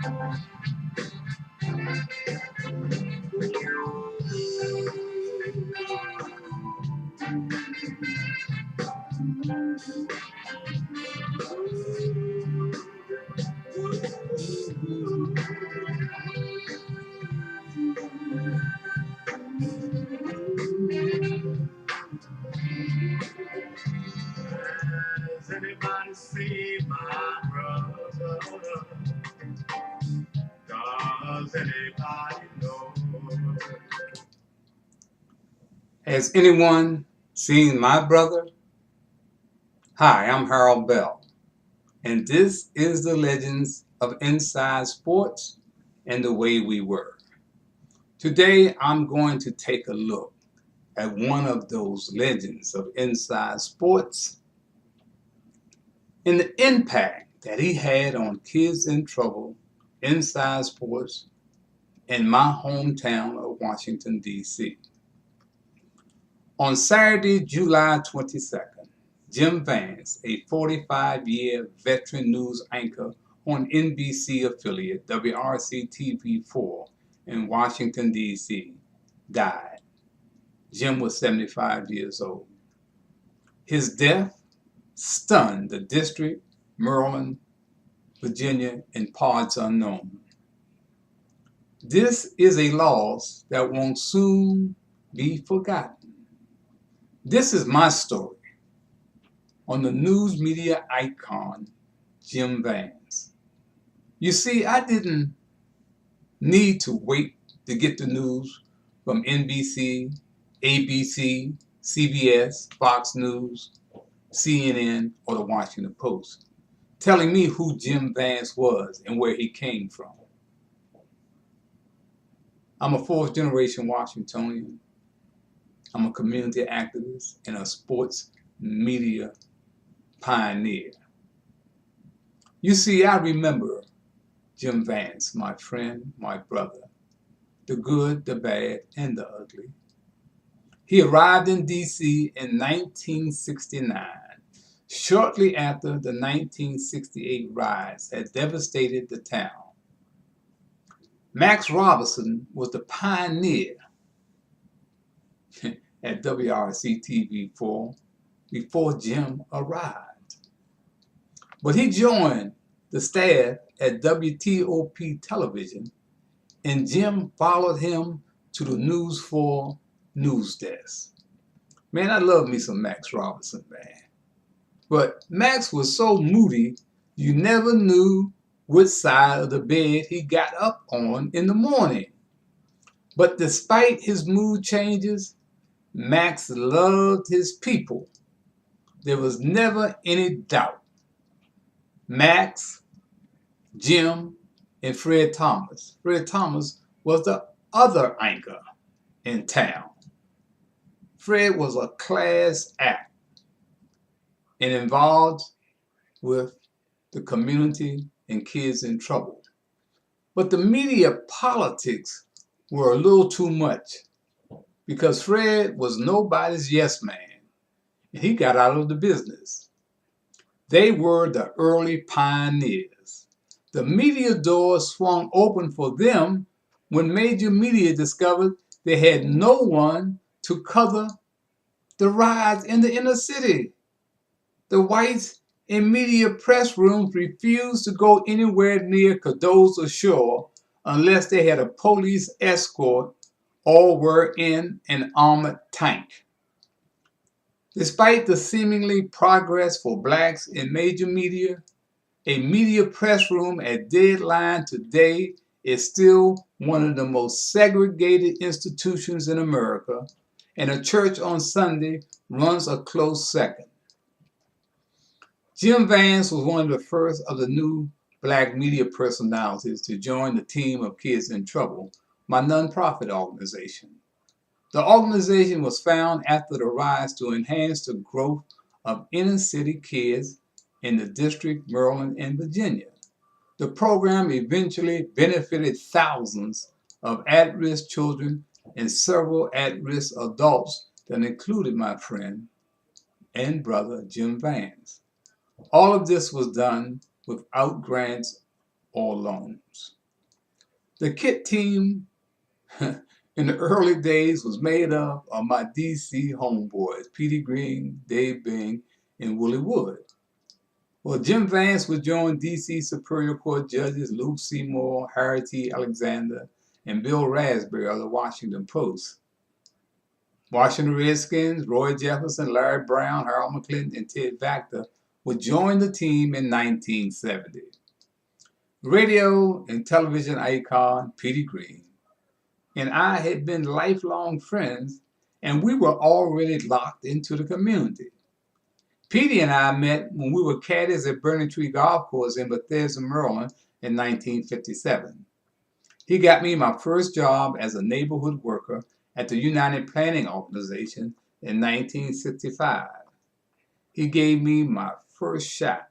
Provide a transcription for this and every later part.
Has anybody seen my brother? Does anybody know? Has anyone seen my brother? Hi, I'm Harold Bell, and this is the Legends of Inside Sports and the Way We Were. Today, I'm going to take a look at one of those legends of inside sports and the impact that he had on kids in trouble inside sports in my hometown of Washington, D.C. On Saturday, July 22nd, Jim Vance, a 45-year veteran news anchor on NBC affiliate WRC-TV4 in Washington, D.C., died. Jim was 75 years old. His death stunned the district, Maryland, Virginia, and parts unknown. This is a loss that won't soon be forgotten. This is my story on the news media icon, Jim Vance. You see, I didn't need to wait to get the news from NBC, ABC, CBS, Fox News, CNN, or the Washington Post, telling me who Jim Vance was and where he came from. I'm a fourth-generation Washingtonian. I'm a community activist and a sports media pioneer. You see, I remember Jim Vance, my friend, my brother, the good, the bad, and the ugly. He arrived in D.C. in 1969, shortly after the 1968 riots had devastated the town. Max Robinson was the pioneer at WRC-TV4 before Jim arrived. But he joined the staff at WTOP television, and Jim followed him to the News 4 news desk. Man, I love me some Max Robinson, man. But Max was so moody, you never knew which side of the bed he got up on in the morning. But despite his mood changes, Max loved his people. There was never any doubt. Max, Jim, and Fred Thomas. Fred Thomas was the other anchor in town. Fred was a class act and involved with the community and kids in trouble. But the media politics were a little too much because Fred was nobody's yes man and he got out of the business. They were the early pioneers. The media doors swung open for them when major media discovered they had no one to cover the riots in the inner city. The whites in media press rooms refused to go anywhere near Cardozo Shore unless they had a police escort or were in an armored tank. Despite the seemingly progress for blacks in major media, a media press room at Deadline today is still one of the most segregated institutions in America, and a church on Sunday runs a close second. Jim Vance was one of the first of the new black media personalities to join the team of Kids in Trouble, my nonprofit organization. The organization was found after the riots to enhance the growth of inner city kids in the district, Maryland, and Virginia. The program eventually benefited thousands of at-risk children and several at-risk adults that included my friend and brother Jim Vance. All of this was done without grants or loans. The kit team in the early days was made up of my DC homeboys, Petey Green, Dave Bing, and Willie Wood. Well, Jim Vance would join DC Superior Court judges Luke Seymour, Harry T. Alexander, and Bill Raspberry of the Washington Post. Washington Redskins, Roy Jefferson, Larry Brown, Harold McClinton, and Ted Vactor would join the team in 1970. Radio and television icon Petey Green and I had been lifelong friends, and we were already locked into the community. Petey and I met when we were caddies at Burning Tree Golf Course in Bethesda, Maryland in 1957. He got me my first job as a neighborhood worker at the United Planning Organization in 1965. He gave me my first shot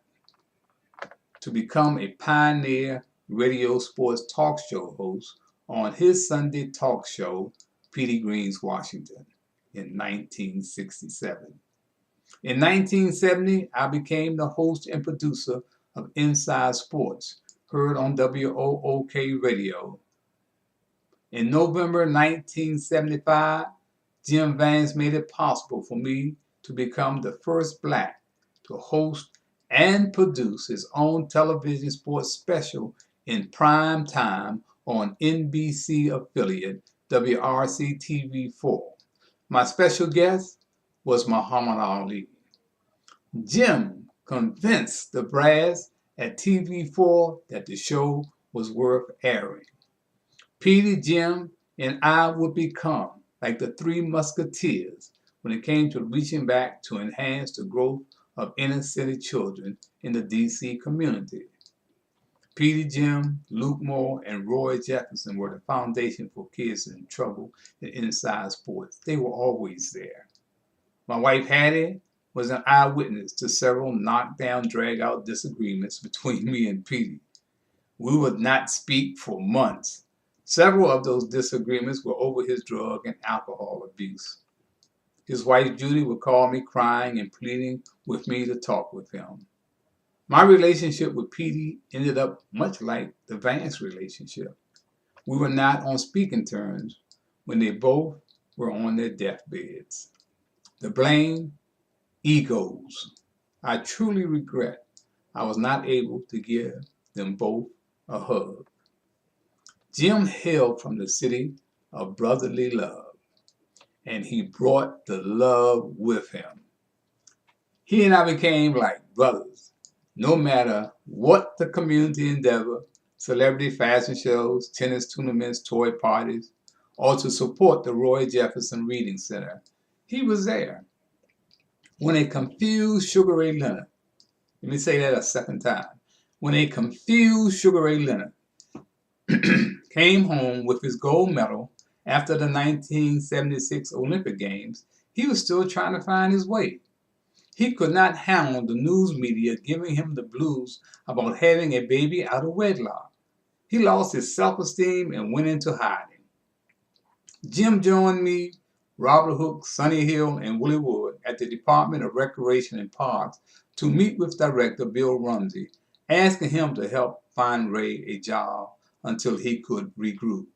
to become a pioneer radio sports talk show host on his Sunday talk show, Petey Green's Washington, in 1967. In 1970, I became the host and producer of Inside Sports, heard on WOOK Radio. In November 1975, Jim Vance made it possible for me to become the first black to host and produce his own television sports special in prime time on NBC affiliate WRC-TV4. My special guest was Muhammad Ali. Jim convinced the brass at TV4 that the show was worth airing. Petey, Jim, and I would become like the Three Musketeers when it came to reaching back to enhance the growth of inner city children in the DC community. Petey, Jim, Luke Moore, and Roy Jefferson were the foundation for Kids in Trouble and Inside Sports. They were always there. My wife Hattie was an eyewitness to several knockdown, drag-out disagreements between me and Petey. We would not speak for months. Several of those disagreements were over his drug and alcohol abuse. His wife Judy would call me crying and pleading with me to talk with him. My relationship with Petey ended up much like the Vance relationship. We were not on speaking terms when they both were on their deathbeds. The blame, egos. I truly regret I was not able to give them both a hug. Jim hailed from the city of brotherly love, and he brought the love with him. He and I became like brothers, no matter what the community endeavor, celebrity fashion shows, tennis tournaments, toy parties, or to support the Roy Jefferson Reading Center. He was there. When a confused Sugar Ray Leonard, let me say that a second time, when a confused Sugar Ray Leonard came home with his gold medal after the 1976 Olympic Games, he was still trying to find his way. He could not handle the news media giving him the blues about having a baby out of wedlock. He lost his self-esteem and went into hiding. Jim joined me, Robert Hooke, Sonny Hill, and Willie Wood at the Department of Recreation and Parks to meet with Director Bill Rumsey, asking him to help find Ray a job until he could regroup.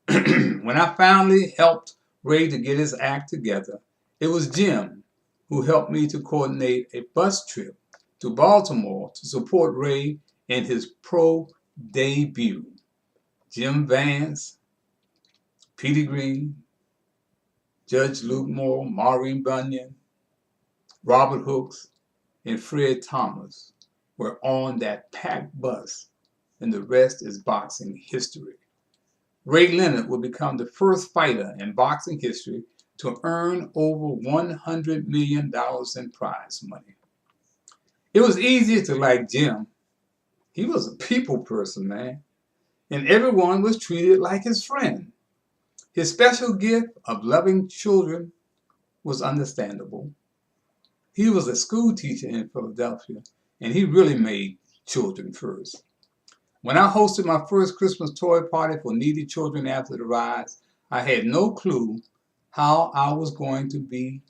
When I finally helped Ray to get his act together, it was Jim who helped me to coordinate a bus trip to Baltimore to support Ray in his pro debut. Jim Vance, Petey Green, Judge Luke Moore, Maureen Bunyan, Robert Hooks, and Fred Thomas were on that packed bus, and the rest is boxing history. Ray Leonard would become the first fighter in boxing history to earn over $100 million in prize money. It was easy to like Jim. He was a people person, man, and everyone was treated like his friend. His special gift of loving children was understandable. He was a school teacher in Philadelphia, and he really made children first. When I hosted my first Christmas toy party for needy children after the riots, I had no clue how I was going to be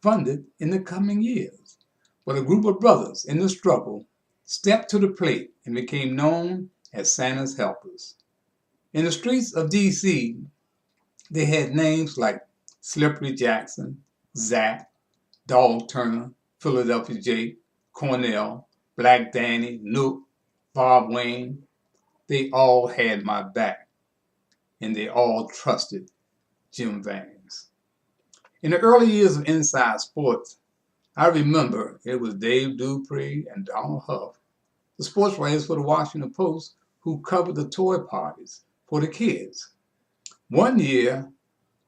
funded in the coming years. But a group of brothers in the struggle stepped to the plate and became known as Santa's helpers. In the streets of D.C., they had names like Slippery Jackson, Zach, Dog Turner, Philadelphia Jake, Cornell, Black Danny, Nook, Bob Wayne. They all had my back, and they all trusted Jim Vance. In the early years of Inside Sports, I remember it was Dave Dupree and Donald Huff, the sports writers for the Washington Post, who covered the toy parties for the kids. One year,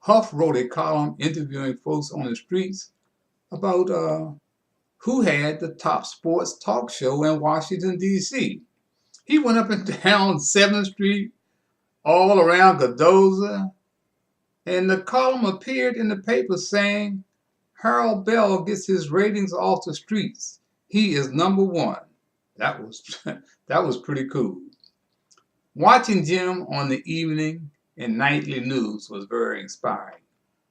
Huff wrote a column interviewing folks on the streets about who had the top sports talk show in Washington, D.C. He went up and down 7th Street, all around Cardozo, and the column appeared in the paper saying, Harold Bell gets his ratings off the streets. He is number one. That was that was pretty cool. Watching Jim on the evening and nightly news was very inspiring,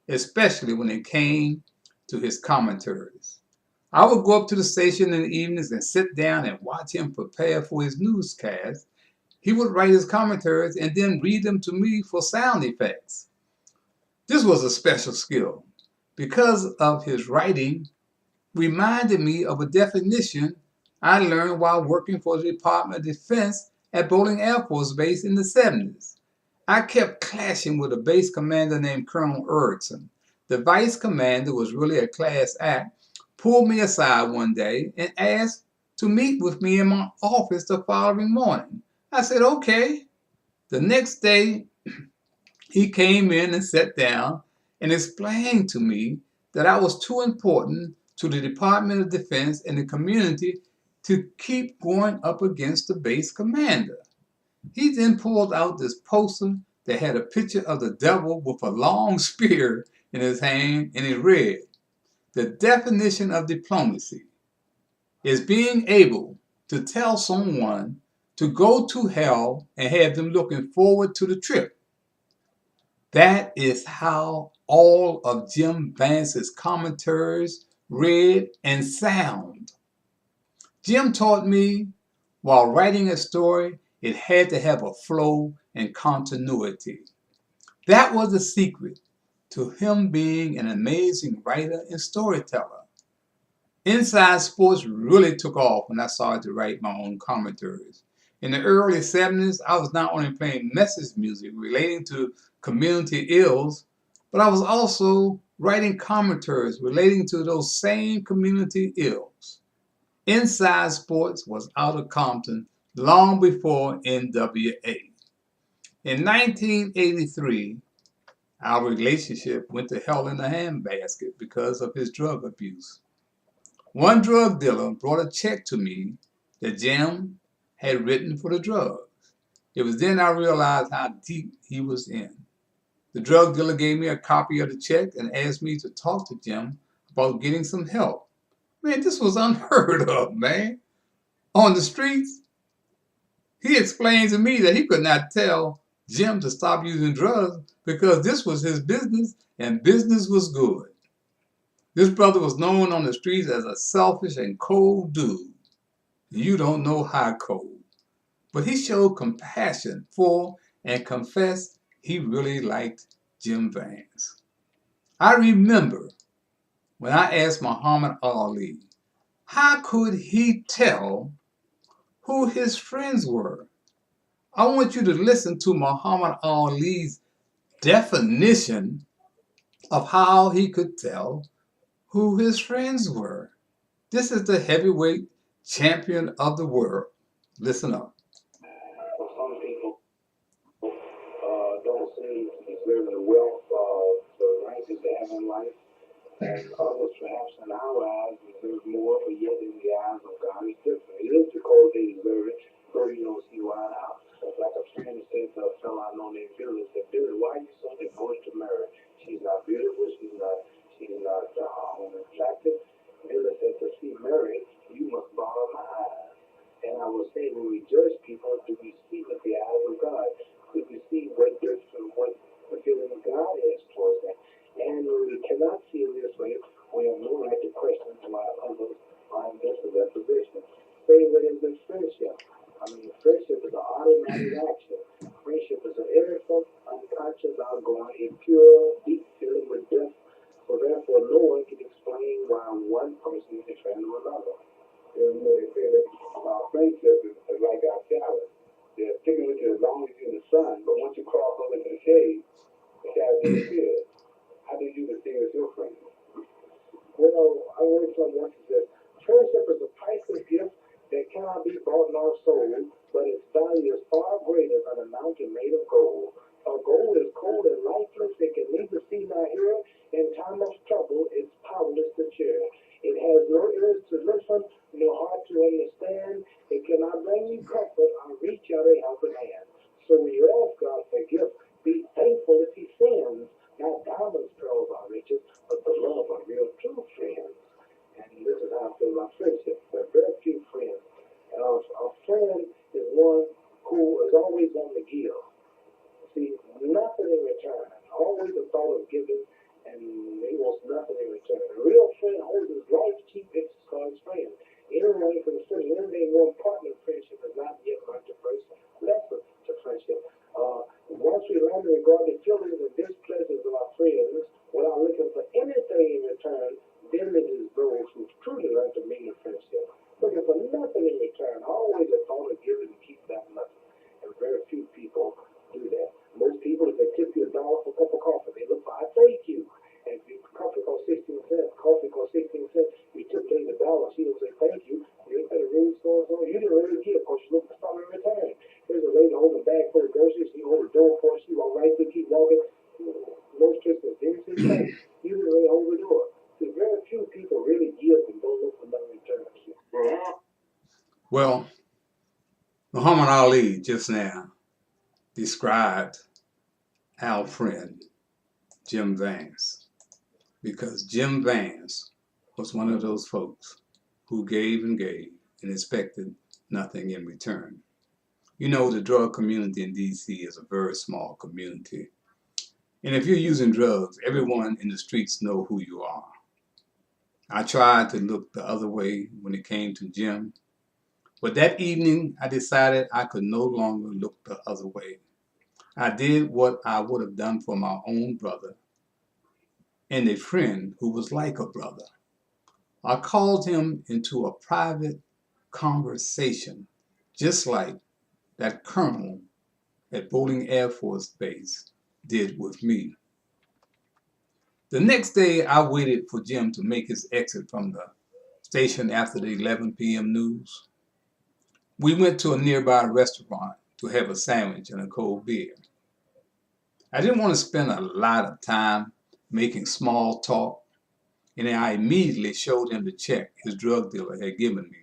especially when it came to his commentaries. I would go up to the station in the evenings and sit down and watch him prepare for his newscast. He would write his commentaries and then read them to me for sound effects. This was a special skill because of his writing reminded me of a definition I learned while working for the Department of Defense at Bolling Air Force Base in the 70s. I kept clashing with a base commander named Colonel Erickson. The vice commander was really a class act, pulled me aside one day and asked to meet with me in my office the following morning. I said, okay. The next day, he came in and sat down and explained to me that I was too important to the Department of Defense and the community to keep going up against the base commander. He then pulled out this poster that had a picture of the devil with a long spear in his hand, and it read, "The definition of diplomacy is being able to tell someone to go to hell and have them looking forward to the trip." That is how all of Jim Vance's commentaries read and sound. Jim taught me while writing a story, it had to have a flow and continuity. That was the secret to him being an amazing writer and storyteller. Inside Sports really took off when I started to write my own commentaries. In the early 70s, I was not only playing message music relating to community ills, but I was also writing commentaries relating to those same community ills. Inside Sports was out of Compton long before NWA. In 1983, our relationship went to hell in a handbasket because of his drug abuse. One drug dealer brought a check to me that Jim had written for the drugs. It was then I realized how deep he was in. The drug dealer gave me a copy of the check and asked me to talk to Jim about getting some help. Man, this was unheard of, man. On the streets, he explained to me that he could not tell Jim to stop using drugs because this was his business and business was good. This brother was known on the streets as a selfish and cold dude. You don't know how cold. But he showed compassion for and confessed he really liked Jim Vance. I remember when I asked Muhammad Ali, how could he tell who his friends were? I want you to listen to Muhammad Ali's definition of how he could tell who his friends were. This is the heavyweight champion of the world. Listen up. Some people don't seem to deserve the wealth of the ranks that they have in life, and others, perhaps in our eyes, deserve more, but yet in the eyes of God is different. It is because they deserve it, but you don't see why now. Like a friend said to a fellow I know named Billy, said, Billy, why are you so devoted to Mary? She's not beautiful, she's not attractive. Billy said, to see Mary, you must borrow my eyes. And I was saying, when we judge people, do we see with the eyes of God? Could we see what the feeling of God is towards them? And when we cannot see it this way, we have no right to question why others find this or that position. Say that in the not in action. Friendship is an innocent, unconscious, outgoing, a pure, deep feeling with depth. So therefore, no one can explain why one person is a friend of another. You know, they say that friendship is like our salad. They're sticking with you as long as you're in the sun, but once you cross over to the shade, the shade disappears. How do you distinguish your friends? Well, I read somewhere that says friendship is a priceless gift that cannot be bought nor sold, but its value is far greater than a mountain made of gold. A gold is cold and lifeless, it can neither see nor hear. In time of trouble, it's powerless to cheer. It has no ears to listen, no heart to understand. It cannot bring you comfort or reach out a helping hand. So when you ask God for gifts, be thankful if He sends, not diamonds, pearls, or riches, but the love of real true friends. And this is how I feel about friendship. There are very few friends. A friend is one who is always on the give. See, nothing in return. Always the thought of giving, and he wants nothing in return. A real friend holds his life cheap as his friend. Anyone considering anything more important than friendship has not yet learned the first lesson to friendship. Once we learn to regard the feelings and displeasures of our friends without looking for anything in return, then it is those who truly learn to mean a friendship. Looking for nothing in return, always the thought of giving and keep that nothing. And very few people do that. Most people, if they tip you $1 for a cup of coffee, they look for, I thank you. And if coffee costs 16 cents, coffee costs 16 cents, you tip her $1, she will say thank you. You ain't got a rude store, so you didn't really give because you look for something in return. Here's a lady holding a bag full of groceries, she hold the door for her, she walk right through, keep walking. Most Christians didn't say thank you. You didn't really hold the door. See, very few people really give and don't look for nothing in return. Well, Muhammad Ali just now described our friend Jim Vance, because Jim Vance was one of those folks who gave and expected nothing in return. You know, the drug community in DC is a very small community. And if you're using drugs, everyone in the streets know who you are. I tried to look the other way when it came to Jim, but that evening I decided I could no longer look the other way. I did what I would have done for my own brother and a friend who was like a brother. I called him into a private conversation, just like that colonel at Bolling Air Force Base did with me. The next day, I waited for Jim to make his exit from the station after the 11 p.m. news. We went to a nearby restaurant to have a sandwich and a cold beer. I didn't want to spend a lot of time making small talk, and I immediately showed him the check his drug dealer had given me.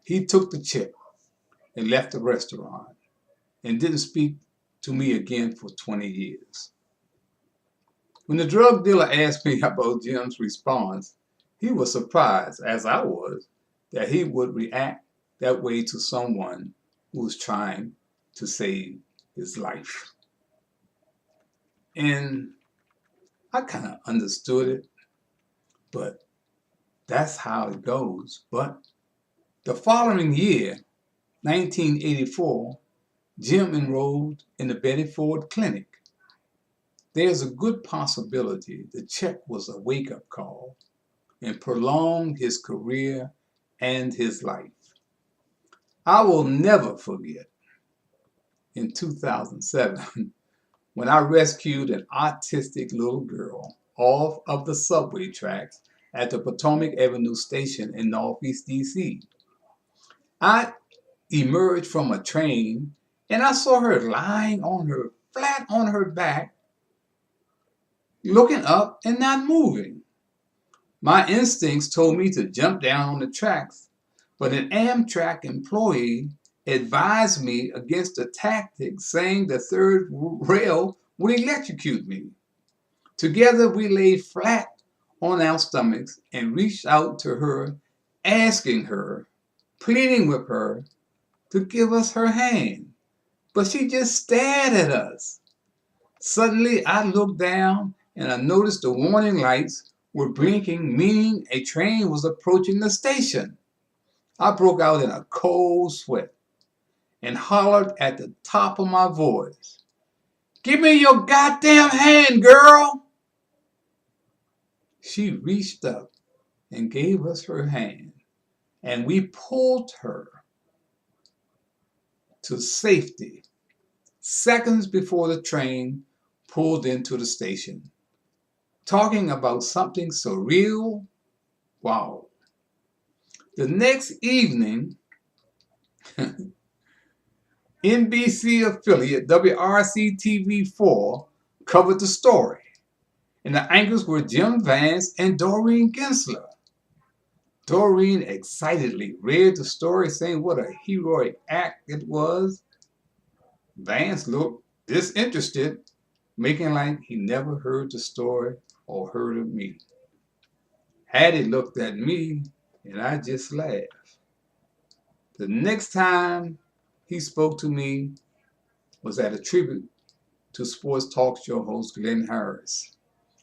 He took the check and left the restaurant and didn't speak to me again for 20 years. When the drug dealer asked me about Jim's response, he was surprised, as I was, that he would react that way to someone who was trying to save his life. And I kind of understood it, but that's how it goes. But the following year, 1984, Jim enrolled in the Betty Ford Clinic. There's a good possibility the check was a wake-up call and prolonged his career and his life. I will never forget in 2007 when I rescued an autistic little girl off of the subway tracks at the Potomac Avenue station in Northeast DC. I emerged from a train and I saw her lying flat on her back, looking up and not moving. My instincts told me to jump down on the tracks, but an Amtrak employee advised me against the tactic, saying the third rail would electrocute me. Together we lay flat on our stomachs and reached out to her, asking her, pleading with her to give us her hand. But she just stared at us. Suddenly I looked down and I noticed the warning lights were blinking, meaning a train was approaching the station. I broke out in a cold sweat and hollered at the top of my voice, "Give me your goddamn hand, girl!" She reached up and gave us her hand, and we pulled her to safety seconds before the train pulled into the station. Talking about something surreal? Wow. The next evening, NBC affiliate WRC-TV4 covered the story, and the anchors were Jim Vance and Doreen Gensler. Doreen excitedly read the story, saying what a heroic act it was. Vance looked disinterested, making like he never heard the story or heard of me. Hattie looked at me, and I just laughed. The next time he spoke to me was at a tribute to sports talk show host Glenn Harris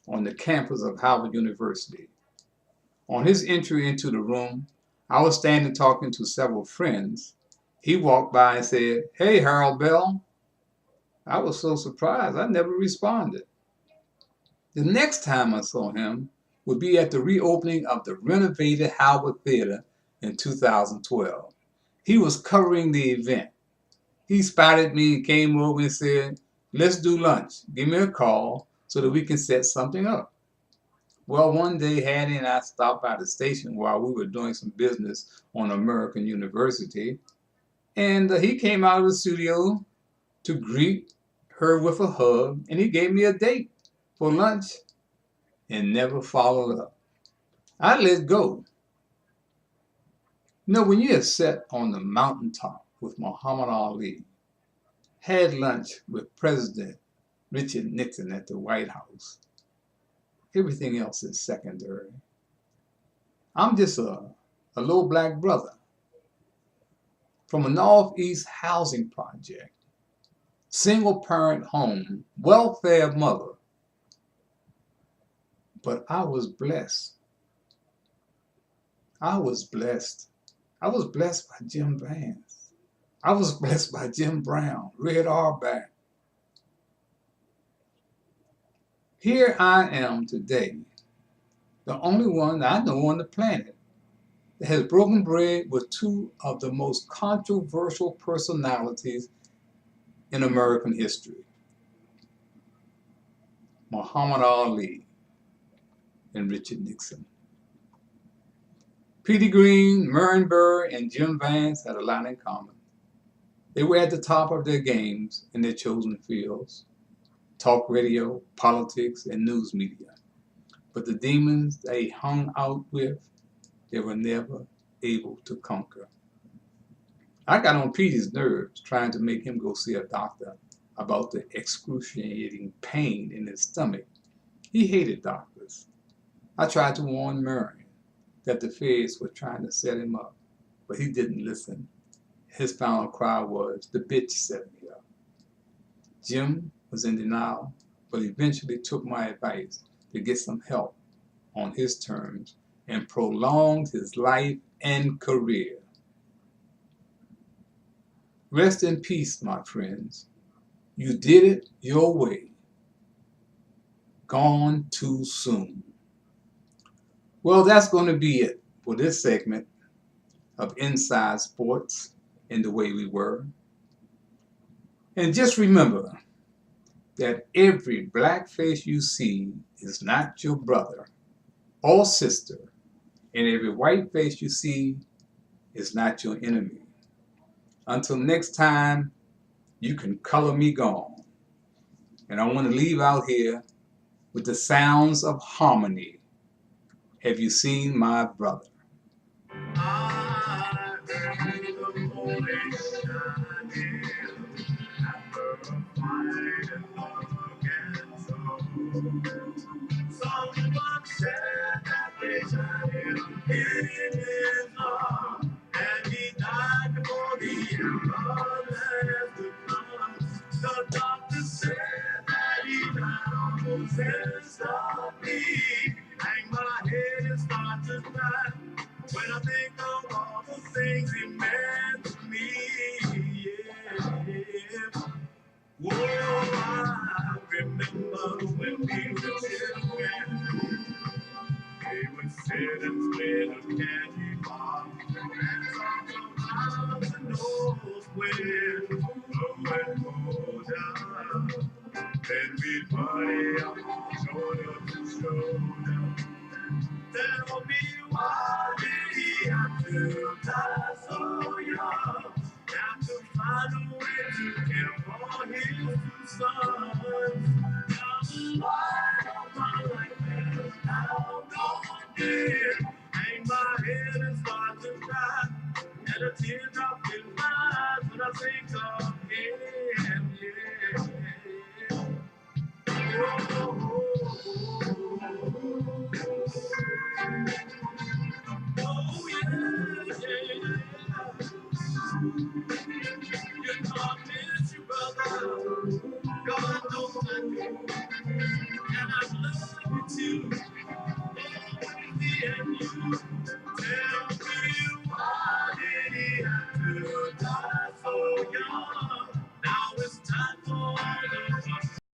on the campus of Howard University. On his entry into the room, I was standing talking to several friends. He walked by and said, "Hey, Harold Bell." I was so surprised I never responded. The next time I saw him would be at the reopening of the renovated Howard Theater in 2012. He was covering the event. He spotted me and came over and said, "Let's do lunch. Give me a call so that we can set something up." Well, one day Hattie and I stopped by the station while we were doing some business on American University, and he came out of the studio to greet her with a hug, and he gave me a date for lunch and never followed up. I let go. You know, when you have sat on the mountaintop with Muhammad Ali, had lunch with President Richard Nixon at the White House, everything else is secondary. I'm just a little black brother from a Northeast housing project, single parent home, welfare mother. But I was blessed. I was blessed. I was blessed by Jim Vance. I was blessed by Jim Brown, Red Auerbach. Here I am today, the only one I know on the planet that has broken bread with two of the most controversial personalities in American history, Muhammad Ali and Richard Nixon. Petey Green, Remmber, and Jim Vance had a lot in common. They were at the top of their games in their chosen fields: talk radio, politics, and news media. But the demons they hung out with, they were never able to conquer. I got on Petey's nerves trying to make him go see a doctor about the excruciating pain in his stomach. He hated doctors. I tried to warn Marion that the feds were trying to set him up, but he didn't listen. His final cry was, "The bitch set me up." Jim was in denial, but eventually took my advice to get some help on his terms and prolonged his life and career. Rest in peace, my friends. You did it your way. Gone too soon. Well, that's going to be it for this segment of Inside Sports and the Way We Were. And just remember that every black face you see is not your brother or sister, and every white face you see is not your enemy. Until next time, you can color me gone. And I want to leave out here with the sounds of harmony. Have you seen my brother? I heard the voice shining after a fight and love and soul. Someone said that they shot him in his arm, and he died before the ambulance could come. The doctor said that he died almost instantly. Hang my head and start to cry when I think of all the things he meant to me. And we party up, shoulder to shoulder. Tell me why did he have to die so young? Have to find a way to care for his two sons. Tell me why all my life has now gone dead. Hang my head and start to cry. And a teardrop in my eyes when I think of him. Yeah. Oh, oh, yeah, yeah. You know I miss you, brother. God knows I do. And I love you too. Always me and you. Tell me why did he have to die so young?